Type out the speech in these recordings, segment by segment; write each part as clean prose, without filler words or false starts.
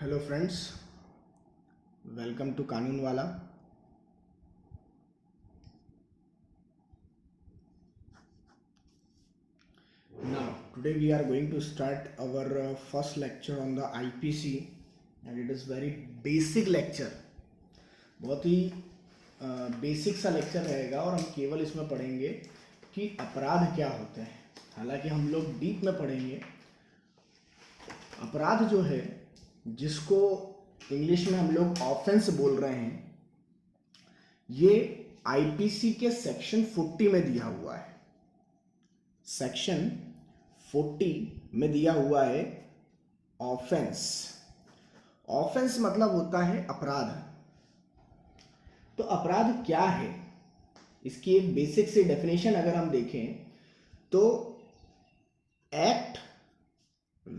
Hello friends, welcome to कानून वाला। Now, today we are going to start our first lecture on the IPC and it is very basic lecture। बहुत ही basic सा lecture रहेगा और हम केवल इसमें पढ़ेंगे कि अपराध क्या होते हैं। हालांकि हम लोग डीप में पढ़ेंगे। अपराध जो है, जिसको इंग्लिश में हम लोग ऑफेंस बोल रहे हैं, ये आईपीसी के सेक्शन 40 में दिया हुआ है। सेक्शन 40 में दिया हुआ है ऑफेंस। ऑफेंस मतलब होता है अपराध। तो अपराध क्या है, इसकी एक बेसिक सी डेफिनेशन अगर हम देखें तो act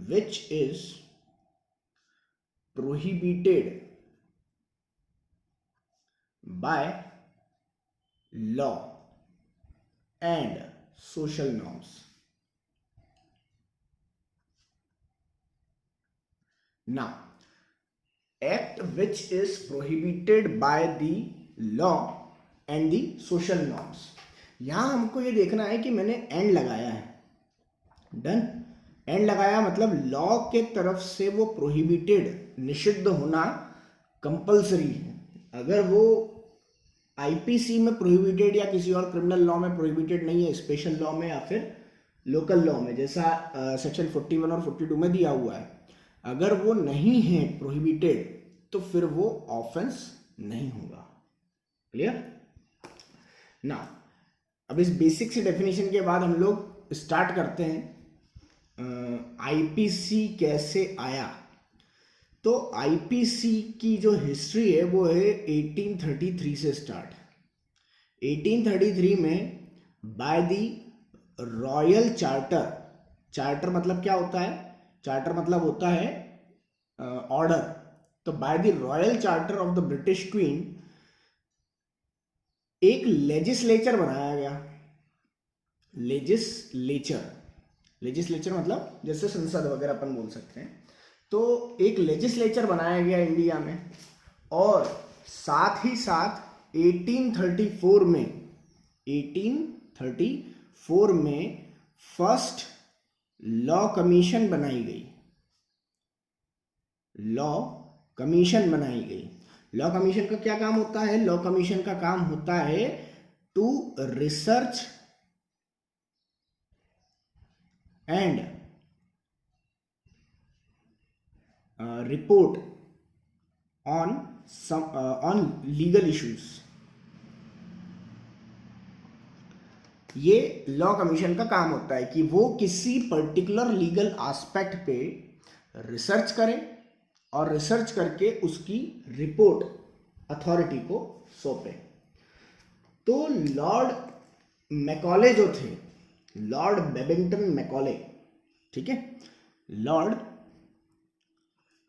which is prohibited by law and social norms। Now, act which is prohibited by the law and the social norms। यहां हमको ये देखना है कि मैंने एंड लगाया है। डन। एंड लगाया मतलब लॉ के तरफ से वो प्रोहिबिटेड, निषिद्ध होना कंपलसरी है। अगर वो आईपीसी में प्रोहिबिटेड या किसी और क्रिमिनल लॉ में प्रोहिबिटेड नहीं है, स्पेशल लॉ में या फिर लोकल लॉ में, जैसा सेक्शन 41 और 42 में दिया हुआ है, अगर वो नहीं है प्रोहिबिटेड तो फिर वो ऑफेंस नहीं होगा। क्लियर ना। अब इस बेसिक से डेफिनेशन के बाद हम लोग स्टार्ट करते हैं आईपीसी कैसे आया। तो आईपीसी की जो हिस्ट्री है वो है 1833 से स्टार्ट। 1833 में by the royal charter. Charter मतलब क्या होता है? चार्टर मतलब होता है ऑर्डर। तो by the royal charter of the British queen एक लेजिस्लेचर बनाया गया। लेजिस्लेचर मतलब जैसे संसद वगैरह अपन बोल सकते हैं। तो एक लेजिस्लेचर बनाया गया इंडिया में, और साथ ही साथ 1834 में फर्स्ट लॉ कमीशन बनाई गई। लॉ कमीशन का क्या काम होता है? लॉ कमीशन का काम होता है to research and report on legal issues। ये लॉ कमीशन का काम होता है कि वो किसी पर्टिकुलर लीगल एस्पेक्ट पे रिसर्च करे और रिसर्च करके उसकी रिपोर्ट अथॉरिटी को सौंपे। तो लॉर्ड मैकॉले जो थे, लॉर्ड बेबिंगटन मैकॉले, ठीक है, लॉर्ड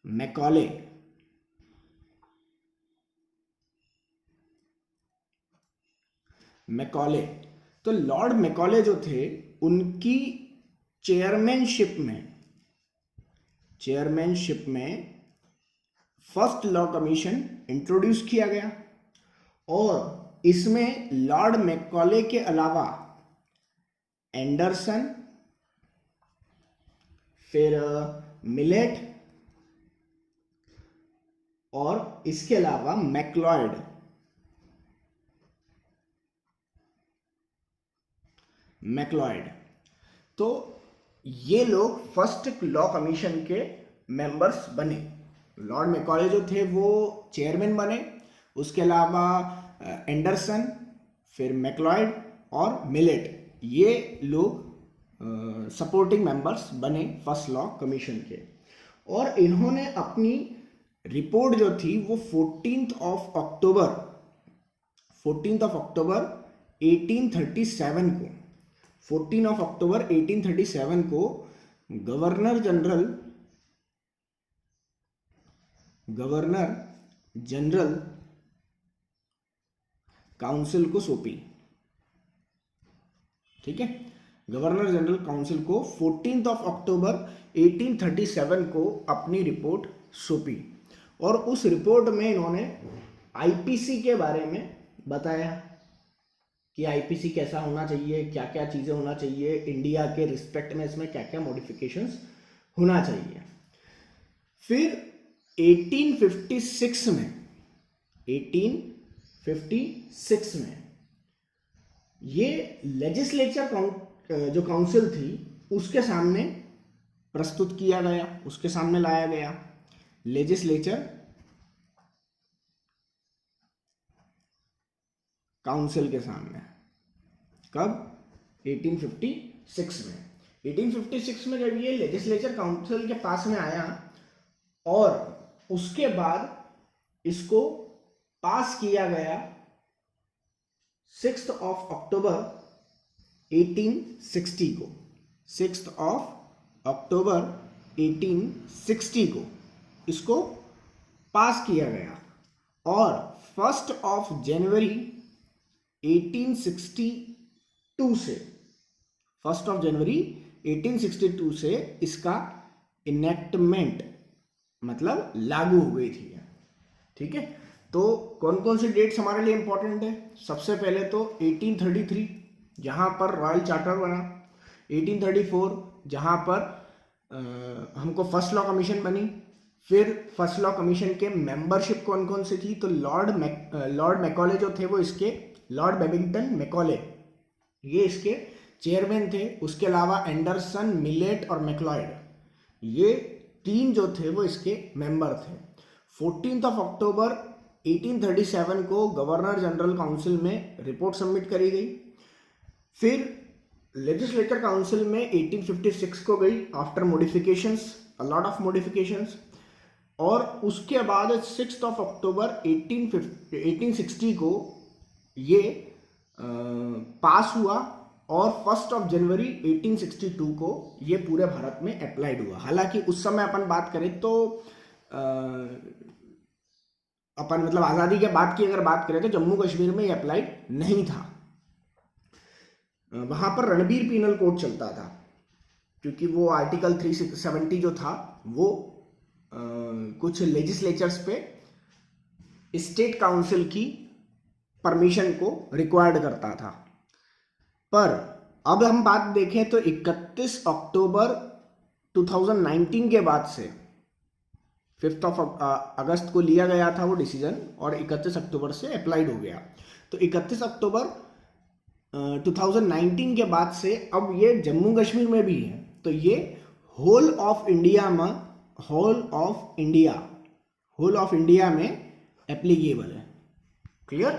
मैकॉले तो लॉर्ड मैकॉले जो थे, उनकी चेयरमैनशिप में फर्स्ट लॉ कमीशन इंट्रोड्यूस किया गया। और इसमें लॉर्ड मैकॉले के अलावा एंडरसन, फिर मिलेट और इसके अलावा मैक्लॉयड, तो ये लोग फर्स्ट लॉ कमीशन के मेंबर्स बने। लॉर्ड मैकॉले जो थे वो चेयरमैन बने, उसके अलावा एंडरसन, फिर मैक्लॉयड और मिलेट, ये लोग सपोर्टिंग मेंबर्स बने फर्स्ट लॉ कमीशन के। और इन्होंने अपनी रिपोर्ट जो थी वो 14th ऑफ अक्टूबर 1837 को 14 ऑफ अक्टूबर 1837 को गवर्नर जनरल काउंसिल को सौंपी। ठीक है, गवर्नर जनरल काउंसिल को 14 ऑफ अक्टूबर 1837 को अपनी रिपोर्ट सौंपी और उस रिपोर्ट में इन्होंने आईपीसी के बारे में बताया कि आईपीसी कैसा होना चाहिए, क्या क्या चीज़ें होना चाहिए, इंडिया के रिस्पेक्ट में इसमें क्या क्या मॉडिफिकेशंस होना चाहिए। फिर 1856 में ये लेजिस्लेचर जो काउंसिल थी उसके सामने प्रस्तुत किया गया, उसके सामने लाया गया लेजिस्लेचर काउंसिल के सामने। कब? 1856 में। 1856 में जब ये लेजिस्लेचर काउंसिल के पास में आया और उसके बाद इसको पास किया गया 6 अक्टूबर 1860 को। 6 अक्टूबर 1860 को इसको पास किया गया और 1 जनवरी 1862 से 1 जनवरी 1862 से इसका इनेक्टमेंट मतलब लागू हो गई थी। ठीक है, तो कौन कौन सी डेट्स हमारे लिए इंपॉर्टेंट है? सबसे पहले तो 1833 जहां पर रॉयल चार्टर बना, 1834 जहां पर हमको फर्स्ट लॉ कमीशन बनी। फिर फर्स्ट लॉ कमीशन के मेंबरशिप कौन कौन सी थी? तो लॉर्ड मैकॉले जो थे वो इसके, लॉर्ड बेबिंगटन मैकॉले ये इसके चेयरमैन थे। उसके अलावा एंडरसन, मिलेट और मैक्लॉयड ये 3 जो थे वो इसके मेंबर थे। 14 अक्टूबर 1837 को गवर्नर जनरल काउंसिल में रिपोर्ट सबमिट करी गई। फिर लेजिस्लेचर काउंसिल में 1856 को गई after modifications, a lot of modifications. और उसके बाद 6 अक्टूबर 1860 को ये पास हुआ और 1 जनवरी 1862 को ये पूरे भारत में अप्लाइड हुआ। हालांकि उस समय अपन बात करें तो अपन मतलब आज़ादी के बाद की अगर बात करें तो जम्मू कश्मीर में ये अप्लाइड नहीं था। वहाँ पर रणबीर पीनल कोड चलता था क्योंकि वो आर्टिकल 370 जो था वो कुछ लेजिस्लेचर्स पे स्टेट काउंसिल की परमिशन को रिक्वायर्ड करता था। पर अब हम बात देखें तो 31 अक्टूबर 2019 के बाद से 5 अगस्त को लिया गया था वो डिसीजन और 31 अक्टूबर से अप्लाइड हो गया। तो 31 अक्टूबर 2019 के बाद से अब ये जम्मू कश्मीर में भी है। तो ये होल ऑफ इंडिया में एप्लीकेबल है। क्लियर?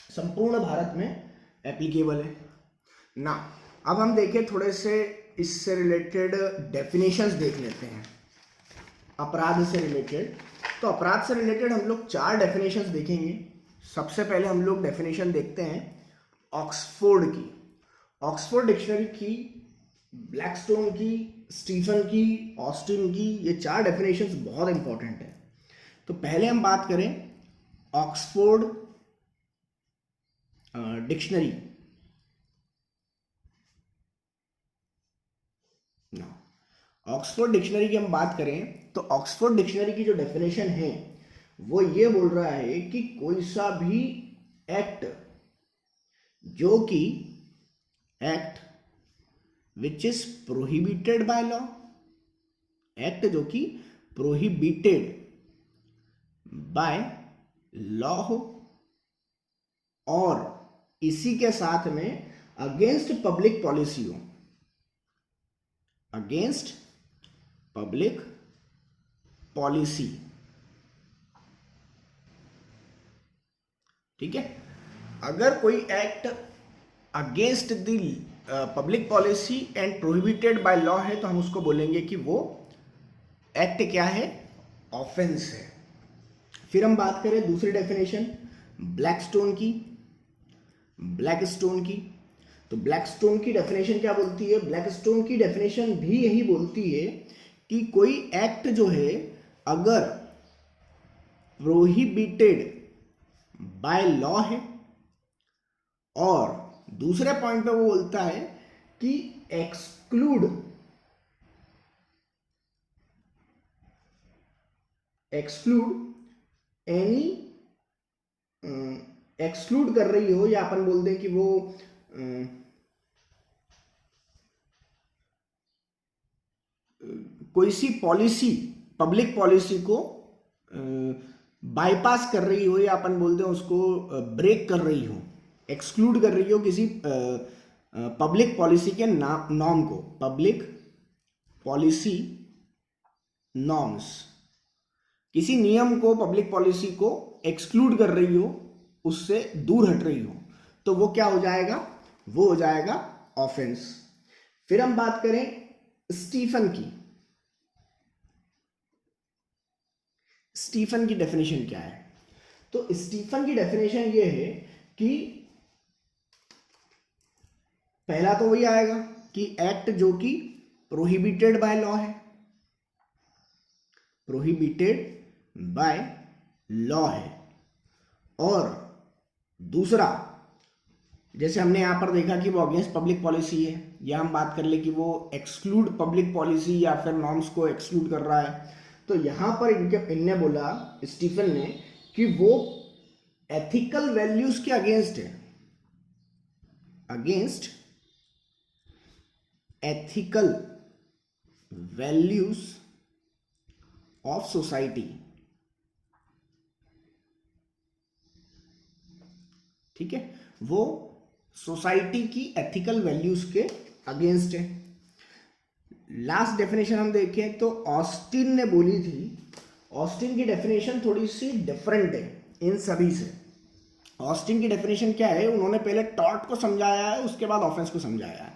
संपूर्ण भारत में एप्लीकेबल है ना। अब हम देखें थोड़े से इससे रिलेटेड डेफिनेशंस देख लेते हैं अपराध से रिलेटेड। तो अपराध से रिलेटेड हम लोग 4 डेफिनेशंस देखेंगे। सबसे पहले हम लोग डेफिनेशन देखते हैं ऑक्सफोर्ड की, ऑक्सफोर्ड डिक्शनरी की, ब्लैकस्टोन की, स्टीफन की, ऑस्टिन की। ये 4 डेफिनेशंस बहुत इंपॉर्टेंट है। तो पहले हम बात करें ऑक्सफोर्ड डिक्शनरी। ऑक्सफोर्ड डिक्शनरी की हम बात करें तो ऑक्सफोर्ड डिक्शनरी की जो डेफिनेशन है वो ये बोल रहा है कि कोई सा भी एक्ट जो कि act which is prohibited by law, act जो कि प्रोहिबिटेड बाय लॉ हो और इसी के साथ में अगेंस्ट पब्लिक पॉलिसी हो, अगेंस्ट पब्लिक पॉलिसी। ठीक है, अगर कोई act against the public policy and prohibited by law है तो हम उसको बोलेंगे कि वो एक्ट क्या है? ऑफेंस है। फिर हम बात करें दूसरी डेफिनेशन ब्लैकस्टोन की, ब्लैकस्टोन की। तो ब्लैकस्टोन की डेफिनेशन क्या बोलती है? ब्लैकस्टोन की डेफिनेशन भी यही बोलती है कि कोई एक्ट जो है अगर प्रोहिबिटेड बाय लॉ है और दूसरे पॉइंट पे वो बोलता है कि एक्सक्लूड एक्सक्लूड एनी, एक्सक्लूड कर रही हो, या अपन बोलते हैं कि वो कोई सी पॉलिसी, पब्लिक पॉलिसी को बाईपास कर रही हो, या अपन बोलते हैं उसको ब्रेक कर रही हो, एक्सक्लूड कर रही हो किसी पब्लिक पॉलिसी के नॉर्म को, पब्लिक पॉलिसी नॉर्म्स, किसी नियम को, पब्लिक पॉलिसी को एक्सक्लूड कर रही हो, उससे दूर हट रही हो, तो वो क्या हो जाएगा, वो हो जाएगा ऑफेंस। फिर हम बात करें स्टीफन की। स्टीफन की डेफिनेशन क्या है? तो स्टीफन की डेफिनेशन ये है कि पहला तो वही आएगा कि एक्ट जो कि प्रोहिबिटेड बाय लॉ है, प्रोहिबिटेड बाय लॉ है। और दूसरा, जैसे हमने यहां पर देखा कि वो अगेंस्ट पब्लिक पॉलिसी है, या हम बात कर ले कि वो एक्सक्लूड पब्लिक पॉलिसी या फिर नॉर्म्स को एक्सक्लूड कर रहा है, तो यहां पर इनने बोला, स्टीफन ने, कि वो एथिकल वैल्यूज के अगेंस्ट है, against ethical values of society. ठीक है, वो सोसाइटी की एथिकल वैल्यूज के अगेंस्ट है। लास्ट डेफिनेशन हम देखें तो ऑस्टिन ने बोली थी, ऑस्टिन की डेफिनेशन थोड़ी सी डिफरेंट है इन सभी से। ऑस्टिन की डेफिनेशन क्या है? उन्होंने पहले टॉर्ट को समझाया है, उसके बाद ऑफेंस को समझाया है।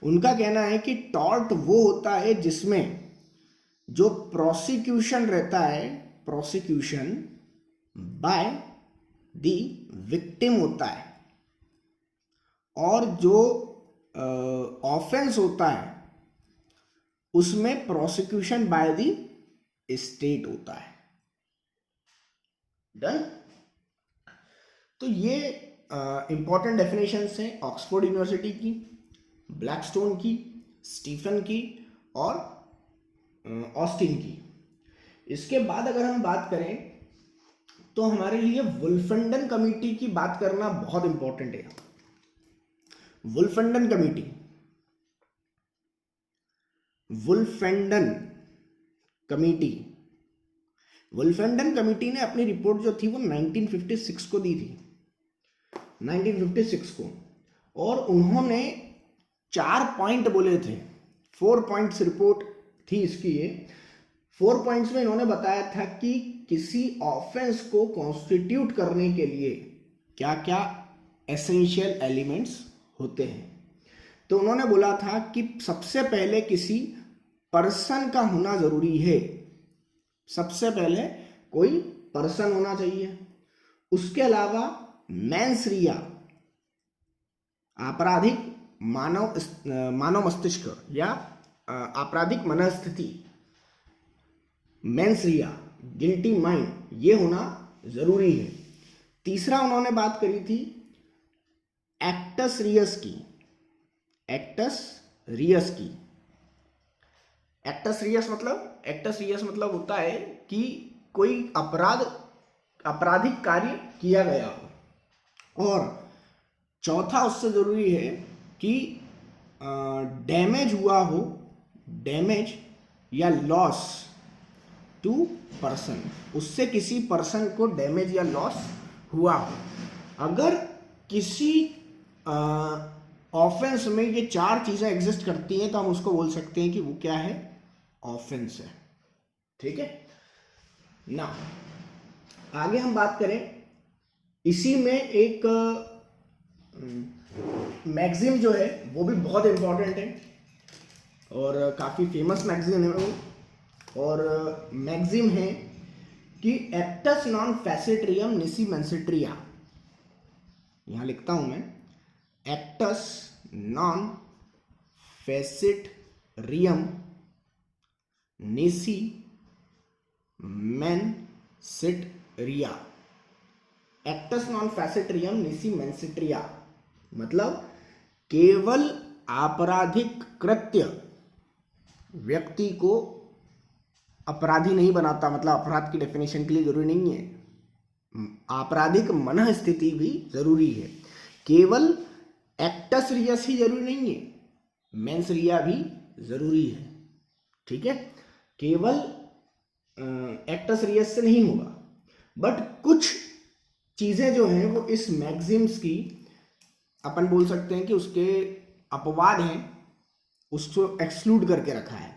उनका कहना है कि टॉर्ट वो होता है जिसमें जो प्रोसिक्यूशन रहता है, प्रोसिक्यूशन बाय द विक्टिम होता है, और जो ऑफेंस होता है उसमें प्रोसिक्यूशन बाय द स्टेट होता है। डन? तो ये इंपॉर्टेंट डेफिनेशंस हैं ऑक्सफोर्ड यूनिवर्सिटी की, ब्लैकस्टोन की, स्टीफन की और ऑस्टिन की। इसके बाद अगर हम बात करें तो हमारे लिए वुल्फेंडन कमेटी की बात करना बहुत इंपॉर्टेंट है। वुल्फेंडन कमेटी, वुल्फेंडन कमेटी, वुल्फेंडन कमेटी ने अपनी रिपोर्ट जो थी वो 1956 को दी थी, 1956 को, और उन्होंने 4 पॉइंट बोले थे, 4 पॉइंट्स रिपोर्ट थी इसकी। ये 4 पॉइंट्स में इन्होंने बताया था कि किसी ऑफेंस को कॉन्स्टिट्यूट करने के लिए क्या क्या एसेंशियल एलिमेंट्स होते हैं। तो उन्होंने बोला था कि सबसे पहले किसी पर्सन का होना जरूरी है, सबसे पहले कोई पर्सन होना चाहिए। उसके अलावा मेंस रिया, आपराधिक मानव मस्तिष्क या आपराधिक मनस्थिति, मेंस रिया, गिल्टी माइंड, ये होना जरूरी है। तीसरा उन्होंने बात करी थी एक्टस रियस की, एक्टस रियस की। एक्टस रियस मतलब होता है कि कोई आपराधिक कार्य किया गया हो। और चौथा उससे जरूरी है कि डैमेज हुआ हो, डैमेज या लॉस टू पर्सन, उससे किसी पर्सन को डैमेज या लॉस हुआ हो। अगर किसी ऑफेंस में ये 4 चीजें एग्जिस्ट करती हैं तो हम उसको बोल सकते हैं कि वो क्या है, ऑफेंस है। ठीक है ना? आगे हम बात करें, इसी में एक मैगजीन जो है वो भी बहुत इंपॉर्टेंट है और काफ़ी फेमस मैगजीन है वो, और मैगजीन है कि एक्टस नॉन फैसेट्रियम निसी मेंसेट्रिया। यहां लिखता हूं मैं, एक्टस नॉन फैसेट्रियम निसी मेंसेट्रिया। एक्टस नॉन फैसेट्रियम निसी मेंसेट्रिया मतलब केवल आपराधिक कृत्य व्यक्ति को अपराधी नहीं बनाता, मतलब अपराध की डेफिनेशन के लिए जरूरी नहीं है। आपराधिक मन स्थिति भी जरूरी है। केवल एक्टस रियस ही जरूरी नहीं है, मेंस रिया भी जरूरी है। ठीक है, केवल एक्टस रियस से नहीं होगा, बट कुछ चीजें जो हैं वो इस मैक्सिम्स की अपन बोल सकते हैं कि उसके अपवाद हैं, उसको एक्सक्लूड करके रखा है।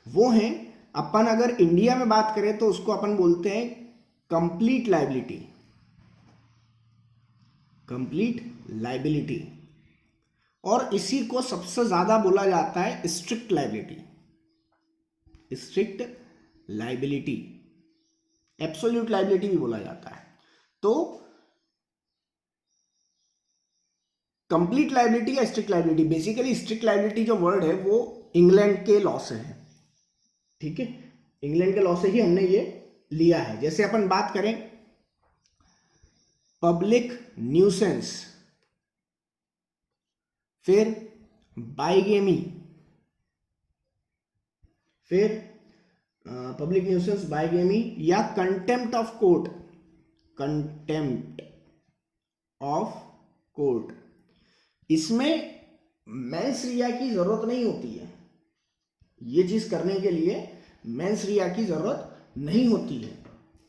वो हैं, अपन अगर इंडिया में बात करें तो उसको अपन बोलते हैं कंप्लीट लाइबिलिटी, कंप्लीट लाइबिलिटी, और इसी को सबसे ज्यादा बोला जाता है strict liability, strict liability, absolute liability भी बोला जाता है। तो कंप्लीट लाइबिलिटी या strict liability, basically strict liability जो वर्ड है वो इंग्लैंड के लॉ से है। ठीक है, इंग्लैंड के लॉ से ही हमने ये लिया है। जैसे अपन बात करें पब्लिक न्यूसेंस, फिर बाइगेमी, फिर पब्लिक न्यूसेंस, बाइगेमी या contempt of court, contempt of court, इसमें मेंस रिया की जरूरत नहीं होती है। ये चीज करने के लिए मेंस रिया की जरूरत नहीं होती है।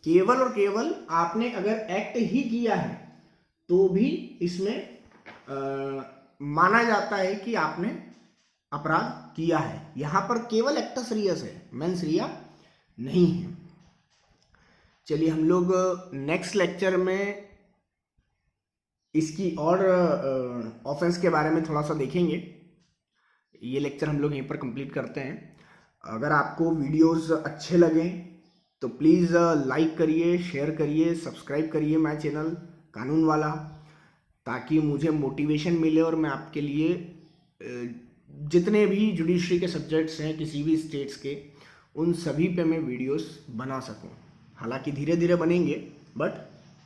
केवल और केवल आपने अगर एक्ट ही किया है तो भी इसमें माना जाता है कि आपने अपराध किया है। यहां पर केवल एक्टस रियस है, मेंस रिया नहीं है। चलिए हम लोग नेक्स्ट लेक्चर में इसकी और ऑफेंस के बारे में थोड़ा सा देखेंगे। ये लेक्चर हम लोग यहीं पर कंप्लीट करते हैं। अगर आपको वीडियोस अच्छे लगें तो प्लीज़ लाइक करिए, शेयर करिए, सब्सक्राइब करिए माय चैनल कानून वाला, ताकि मुझे मोटिवेशन मिले और मैं आपके लिए जितने भी जुडिशरी के सब्जेक्ट्स हैं किसी भी स्टेट्स के, उन सभी पे मैं वीडियोस बना सकूं। हालांकि धीरे धीरे बनेंगे, बट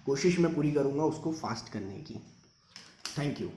कोशिश मैं पूरी करूंगा उसको फास्ट करने की। Thank you.